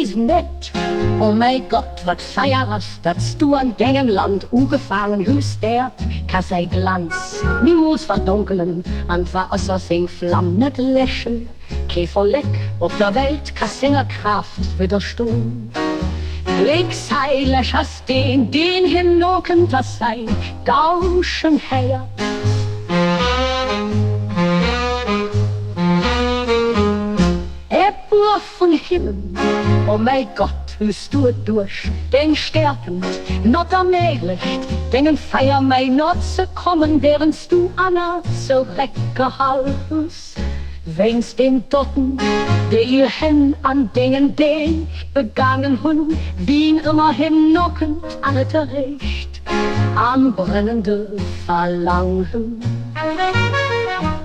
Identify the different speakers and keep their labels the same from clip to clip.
Speaker 1: is nett. Oh mein Gott, wat feierst, dass du an deinem Land ugefahren hust der, kann sei Glanz niemals verdunkelen, an war außer sing flammet Lächeln. Kein Verleck auf der Welt kann seiner Kraft widerstehen. Glückseilig hast den hinlocken, das sei Dauschen her. Ebbur von Himmel, oh mein Gott, hüst du durch den Stärken, not ermöglicht, den Feier mein Nutze kommen, während du Anna so weggehaltest. Wenn's den Dotten, die ihr hin an denen den begangen hun, wien immerhin nockend alle recht, am brennende Verlangen.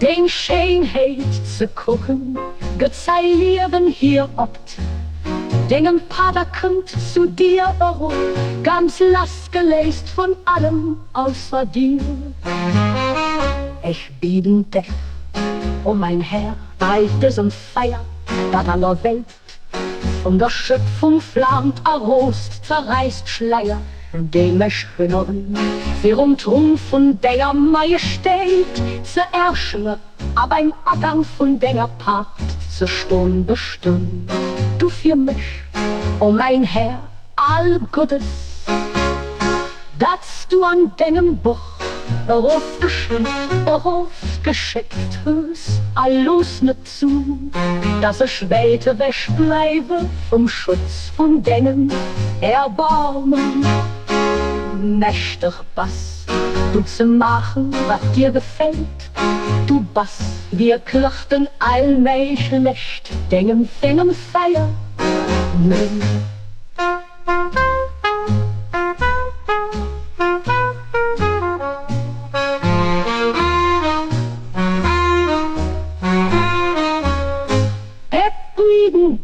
Speaker 1: Den Schönheit zu gucken, gezeilieren hier obt, den Pater kommt zu dir herum, ganz lastgelöst von allem außer dir. Ich bieten dich, oh mein Herr, bei diesem Feier, dat an der Welt von der Schöpfung flammt a Rost, zerreißt Schleier, dem ich hören, warum Trumpf von der Majestät zu erschen, aber ein Abgang von der Part zu Stunde bestimmt. Du für mich, oh mein Herr, all Gutes, dass du an deinem Buch geschickt hast, alles nicht zu, dass ich weiter weg bleibe vom Schutz von denen Erbarmen. Mächtig Bass, du zu machen, was dir gefällt, du Bass, wir klirchten allmählich nicht, dingen Feier, nimm.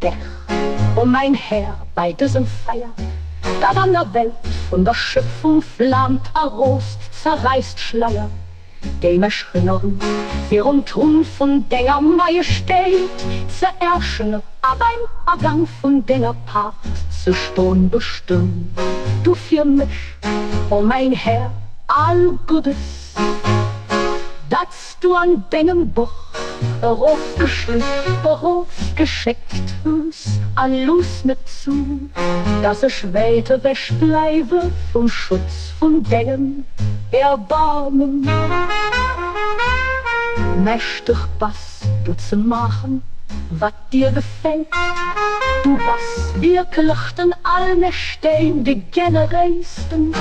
Speaker 1: Dich, oh mein Herr, bei diesem Feier, dat an der Welt von der Schöpfung flammt a Rost, zerreißt Schleier, dem ich hören, während Trumpf von der Majestät zu erschen, aber ein Abgang von der Part zu stehen bestimmt. Du für mich, oh mein Herr, all Gutes, dass du an deinem Buch geschickt hast, alles mit zu, dass ich weiter weg bleibe vom Schutz von denen Erbarmen. Mächtig Bass, du zu machen, was dir gefällt, du Bass, wir klirchten alle stehen, die generellsten.